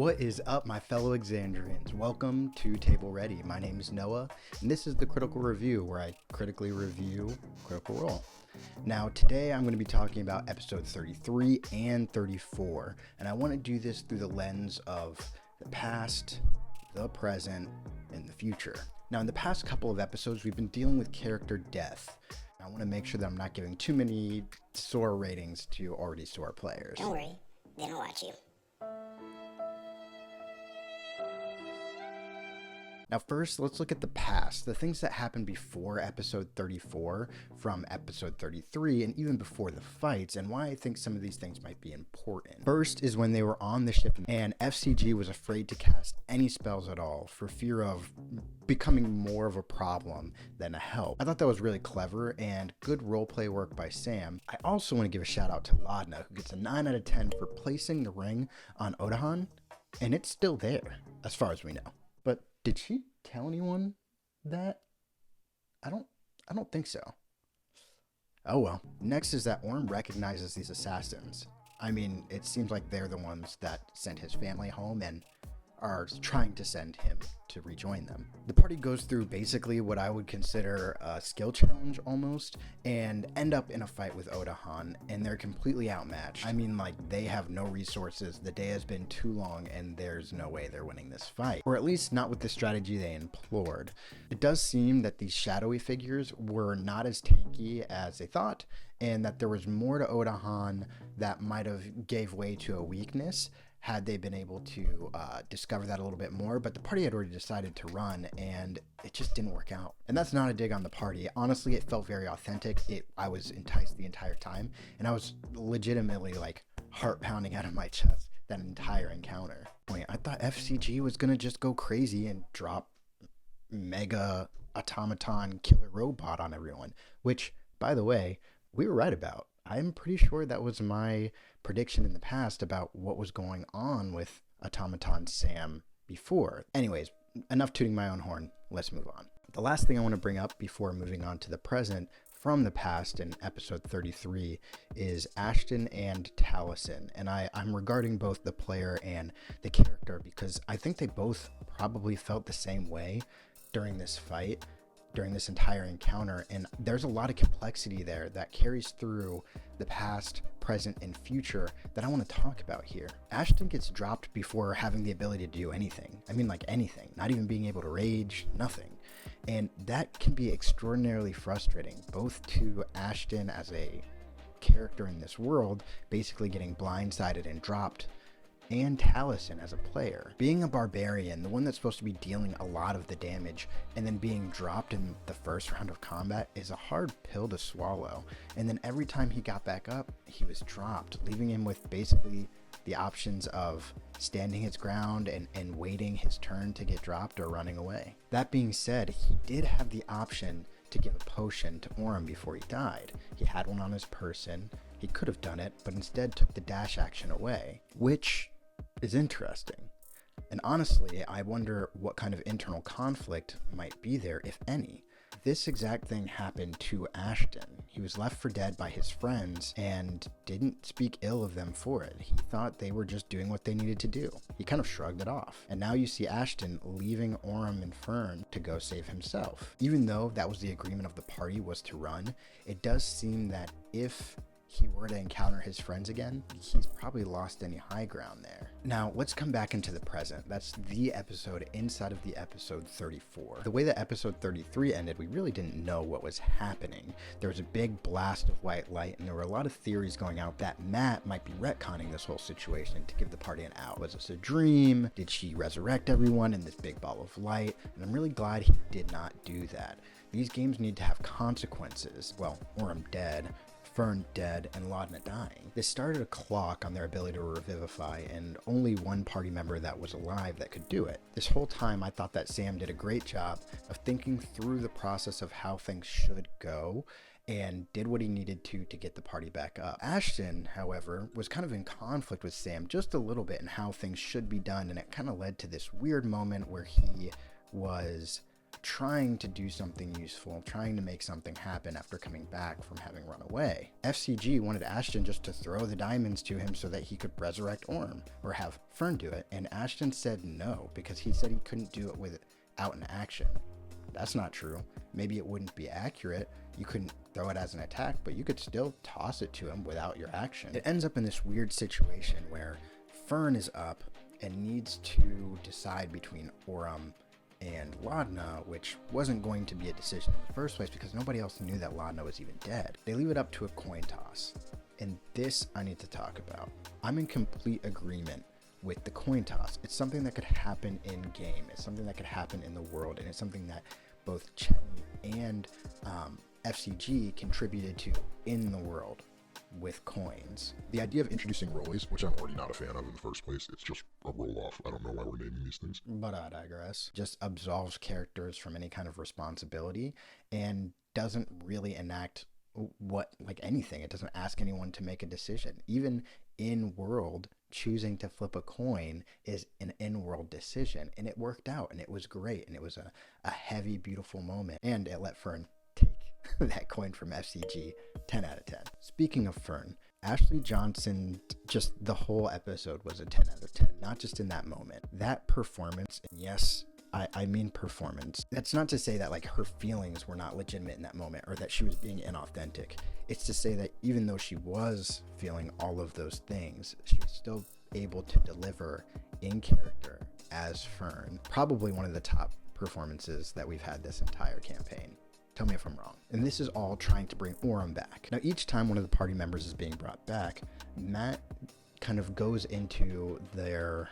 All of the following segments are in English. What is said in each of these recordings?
What is up, my fellow Exandrians? Welcome to Table Ready. My name is Noah, and this is the Critical Review, where I critically review Critical Role. Now, today I'm going to be talking about episode 33 and 34, and I want to do this through the lens of the past, the present, and the future. Now, in the past couple of episodes, we've been dealing with character death. I want to make sure that I'm not giving too many SOAR ratings to already SOAR players. Don't worry, they don't watch you. Now first, let's look at the past, the things that happened before episode 34, from episode 33, and even before the fights, and why I think some of these things might be important. First is when they were on the ship, and FCG was afraid to cast any spells at all, for fear of becoming more of a problem than a help. I thought that was really clever, and good roleplay work by Sam. I also want to give a shout out to Laudna, who gets a 9 out of 10 for placing the ring on Odahan, and it's still there, as far as we know. But did she tell anyone that? I don't think so. Oh well. Next is that Orm recognizes these assassins. I mean, it seems like they're the ones that sent his family home and are trying to send him to rejoin them. The party goes through basically what I would consider a skill challenge almost, and end up in a fight with Odahan, and they're completely outmatched. I mean, like, they have no resources, the day has been too long, and there's no way they're winning this fight. Or at least not with the strategy they employed. It does seem that these shadowy figures were not as tanky as they thought, and that there was more to Odahan that might have gave way to a weakness had they been able to discover that a little bit more, but the party had already decided to run, and it just didn't work out. And that's not a dig on the party. Honestly, it felt very authentic. I was enticed the entire time, and I was legitimately, like, heart pounding out of my chest that entire encounter. I thought FCG was gonna just go crazy and drop mega automaton killer robot on everyone, which, by the way, we were right about. I'm pretty sure that was my prediction in the past about what was going on with Automaton Sam before. Anyways, enough tooting my own horn. Let's move on. The last thing I want to bring up before moving on to the present from the past in episode 33 is Ashton and Taliesin. And I'm regarding both the player and the character because I think they both probably felt the same way during this fight, during this entire encounter, and there's a lot of complexity there that carries through the past, present, and future that I want to talk about here. Ashton gets dropped before having the ability to do anything. I mean, like anything, not even being able to rage, nothing. And that can be extraordinarily frustrating, both to Ashton as a character in this world, basically getting blindsided and dropped, and Taliesin as a player. Being a barbarian, the one that's supposed to be dealing a lot of the damage, and then being dropped in the first round of combat is a hard pill to swallow. And then every time he got back up, he was dropped, leaving him with basically the options of standing his ground and waiting his turn to get dropped or running away. That being said, he did have the option to give a potion to Orm before he died. He had one on his person. He could have done it, but instead took the dash action away, which is interesting. And honestly, I wonder what kind of internal conflict might be there, if any. This exact thing happened to Ashton. He was left for dead by his friends and didn't speak ill of them for it. He thought they were just doing what they needed to do. He kind of shrugged it off. And now you see Ashton leaving Orm and Fern to go save himself. Even though that was the agreement of the party, was to run, it does seem that if he were to encounter his friends again, he's probably lost any high ground there. Now, let's come back into the present. That's the episode inside of the episode 34. The way that episode 33 ended, we really didn't know what was happening. There was a big blast of white light, and there were a lot of theories going out that Matt might be retconning this whole situation to give the party an out. Was this a dream? Did she resurrect everyone in this big ball of light? And I'm really glad he did not do that. These games need to have consequences. Well, Orm dead, Fern dead, and Laudna dying. They started a clock on their ability to revivify, and only one party member that was alive that could do it. This whole time I thought that Sam did a great job of thinking through the process of how things should go, and did what he needed to get the party back up. Ashton, however, was kind of in conflict with Sam just a little bit in how things should be done, and it kind of led to this weird moment where he was trying to do something useful, trying to make something happen after coming back from having run away. FCG wanted Ashton just to throw the diamonds to him so that he could resurrect Orm, or have Fern do it, and Ashton said no, because he said he couldn't do it without an action. That's not true. Maybe it wouldn't be accurate. You couldn't throw it as an attack, but you could still toss it to him without your action. It ends up in this weird situation where Fern is up and needs to decide between Orm and Laudna, which wasn't going to be a decision in the first place because nobody else knew that Laudna was even dead. They leave it up to a coin toss, and this I need to talk about. I'm in complete agreement with the coin toss. It's something that could happen in game. It's something that could happen in the world, and it's something that both Chetney and FCG contributed to in the world with coins. The idea of introducing rollies, which I'm already not a fan of in the first place, it's just a roll-off. I don't know why we're naming these things. But I digress. Just absolves characters from any kind of responsibility and doesn't really enact anything. It doesn't ask anyone to make a decision. Even in world, choosing to flip a coin is an in-world decision, and it worked out, and it was great, and it was a heavy, beautiful moment, and it let Fern take that coin from FCG. 10 out of 10. Speaking of Fern, Ashley Johnson, just the whole episode was a 10 out of 10, not just in that moment. That performance, and yes, I mean performance. That's not to say that like her feelings were not legitimate in that moment or that she was being inauthentic. It's to say that even though she was feeling all of those things, she was still able to deliver in character as Fern. Probably one of the top performances that we've had this entire campaign. Tell me if I'm wrong. And this is all trying to bring Orm back. Now, each time one of the party members is being brought back, Matt kind of goes into their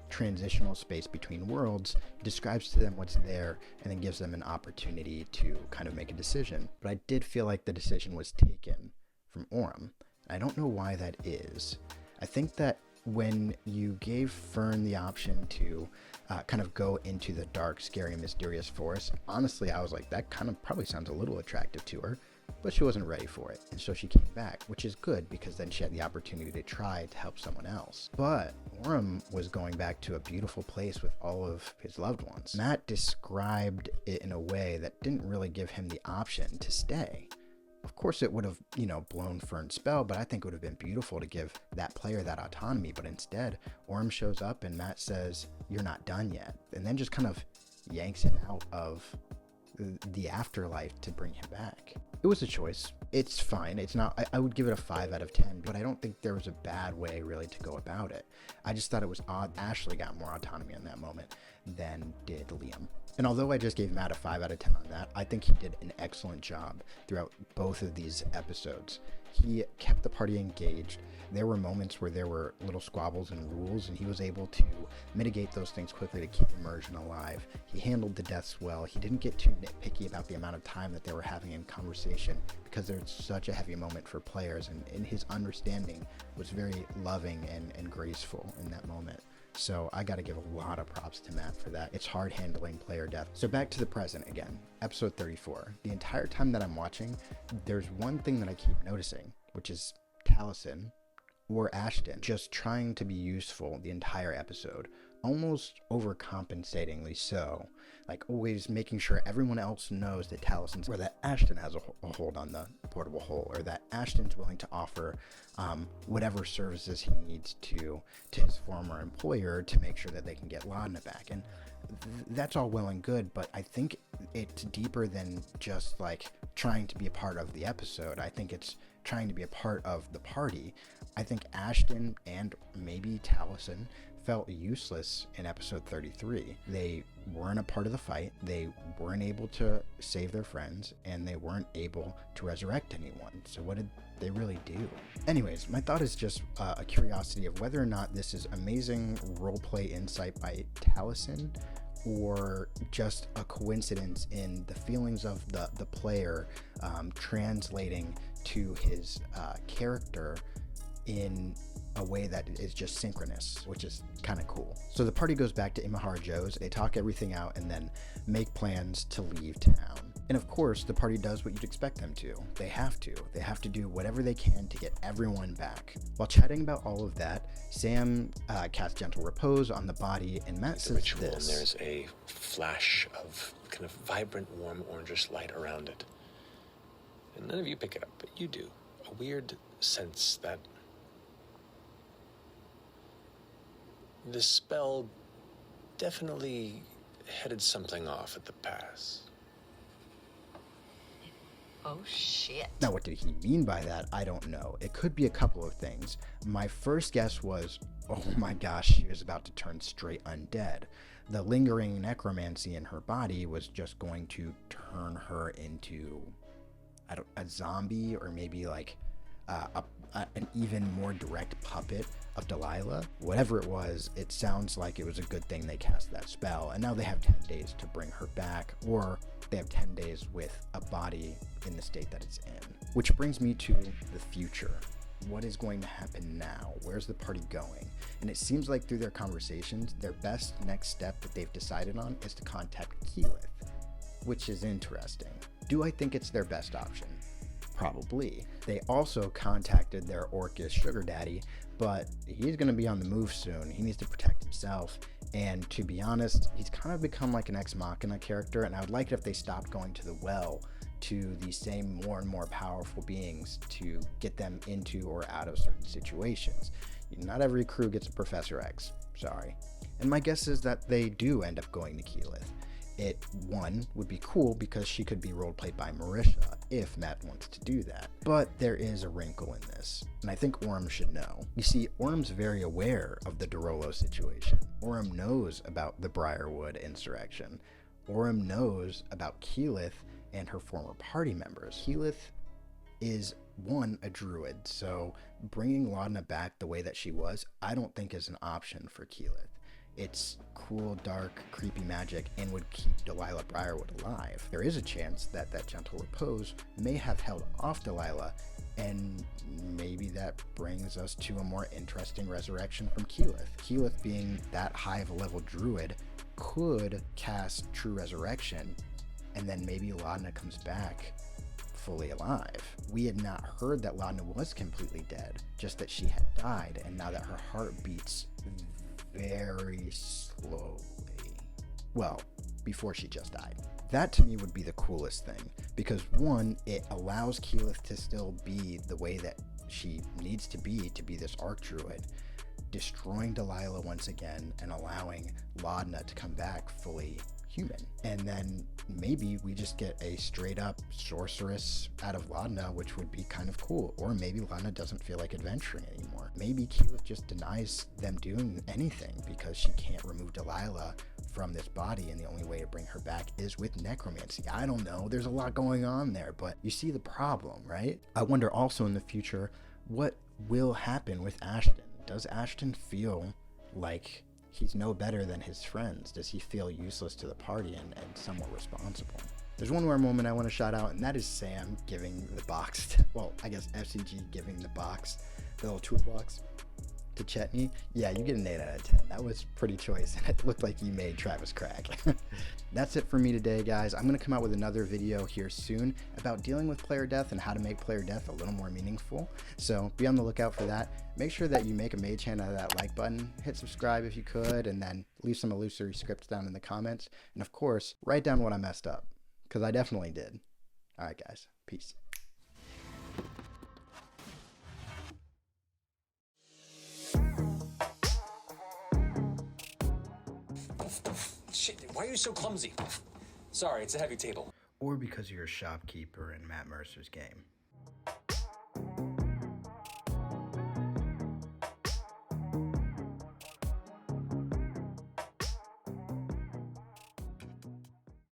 transitional space between worlds, describes to them what's there, and then gives them an opportunity to kind of make a decision. But I did feel like the decision was taken from Orm. I don't know why that is. I think that when you gave Fern the option to kind of go into the dark, scary, mysterious forest, honestly, I was like, that kind of probably sounds a little attractive to her, but she wasn't ready for it. And so she came back, which is good because then she had the opportunity to try to help someone else. But Orm was going back to a beautiful place with all of his loved ones. Matt described it in a way that didn't really give him the option to stay. Of course, it would have, blown Fern's spell, but I think it would have been beautiful to give that player that autonomy. But instead, Orm shows up and Matt says, "You're not done yet." And then just kind of yanks him out of the afterlife to bring him back. It was a choice. It's fine. It's not, I would give it a 5 out of 10, but I don't think there was a bad way really to go about it. I just thought it was odd. Ashley got more autonomy in that moment than did Liam. And although I just gave Matt a 5 out of 10 on that, I think he did an excellent job throughout both of these episodes. He kept the party engaged. There were moments where there were little squabbles and rules, and he was able to mitigate those things quickly to keep immersion alive. He handled the deaths well. He didn't get too nitpicky about the amount of time that they were having in conversation because there's such a heavy moment for players, and his understanding was very loving and graceful in that moment. So I got to give a lot of props to Matt for that. It's hard handling player death. So back to the present again, episode 34. The entire time that I'm watching, there's one thing that I keep noticing, which is Taliesin or Ashton just trying to be useful the entire episode, almost overcompensatingly so, like always making sure everyone else knows that Taliesin's, or that Ashton has a hold on the portable hole, or that Ashton's willing to offer whatever services he needs to his former employer to make sure that they can get Laudna back. And that's all well and good, but I think it's deeper than just like trying to be a part of the episode. I think it's trying to be a part of the party. I think Ashton and maybe Taliesin felt useless in episode 33. They weren't a part of the fight, they weren't able to save their friends, and they weren't able to resurrect anyone. So what did they really do? Anyways, my thought is just a curiosity of whether or not this is amazing roleplay insight by Taliesin, or just a coincidence in the feelings of the player translating to his character in a way that is just synchronous, which is kind of cool. So the party goes back to Imahara Joe's, they talk everything out and then make plans to leave town. And of course, the party does what you'd expect them to. They have to. They have to do whatever they can to get everyone back. While chatting about all of that, Sam casts Gentle Repose on the body, and Matt says ritual, this. And there's a flash of kind of vibrant, warm, orangish light around it. And none of you pick it up, but you do. A weird sense that the spell definitely headed something off at the pass. Oh, shit. Now, what did he mean by that? I don't know. It could be a couple of things. My first guess was, oh my gosh, she was about to turn straight undead. The lingering necromancy in her body was just going to turn her into a zombie, or maybe like an even more direct puppet of Delilah. Whatever it was, it sounds like it was a good thing they cast that spell, and now they have 10 days to bring her back, or they have 10 days with a body in the state that it's in. Which brings me to the future. What is going to happen now? Where's the party going? And it seems like through their conversations, their best next step that they've decided on is to contact Keyleth, which is interesting. Do I think it's their best option? Probably. They also contacted their orcish sugar daddy, but he's going to be on the move soon. He needs to protect himself, and to be honest, he's kind of become like an ex machina character, and I would like it if they stopped going to the well to these same more and more powerful beings to get them into or out of certain situations. Not every crew gets a Professor X, sorry. And my guess is that they do end up going to Keyleth. It, one, would be cool because she could be roleplayed by Marisha if Matt wants to do that. But there is a wrinkle in this, and I think Orym should know. You see, Orym's very aware of the Dorolo situation. Orym knows about the Briarwood insurrection. Orym knows about Keyleth and her former party members. Keyleth is, one, a druid, so bringing Laudna back the way that she was, I don't think is an option for Keyleth. It's cool, dark, creepy magic and would keep Delilah Briarwood alive. There is a chance that that Gentle Repose may have held off Delilah, and maybe that brings us to a more interesting resurrection from Keyleth. Keyleth, being that high of a level druid, could cast True Resurrection, and then maybe Laudna comes back fully alive. We had not heard that Laudna was completely dead, just that she had died, and now that her heart beats very slowly. Well, before she just died. That to me would be the coolest thing, because one, it allows Keyleth to still be the way that she needs to be this archdruid, destroying Delilah once again and allowing Laudna to come back fully human. And then maybe we just get a straight up sorceress out of Laudna, which would be kind of cool. Or maybe Laudna doesn't feel like adventuring anymore. Maybe Keyleth just denies them doing anything because she can't remove Delilah from this body, and the only way to bring her back is with necromancy. I don't know, there's a lot going on there, but you see the problem, right? I wonder also in the future, what will happen with Ashton? Does Ashton feel like he's no better than his friends? Does he feel useless to the party and somewhat responsible? There's one more moment I want to shout out, and that is Sam giving the box, well, I guess FCG giving the box, the little toolbox to Chetney. Yeah, you get an 8 out of 10. That was pretty choice, and it looked like you made Travis crack. That's it for me today, guys. I'm going to come out with another video here soon about dealing with player death and how to make player death a little more meaningful. So be on the lookout for that. Make sure that you make a mage hand out of that like button. Hit subscribe if you could, and then leave some illusory scripts down in the comments. And of course, write down what I messed up, because I definitely did. All right, guys. Peace. Shit, why are you so clumsy? Sorry, it's a heavy table. Or because you're a shopkeeper in Matt Mercer's game.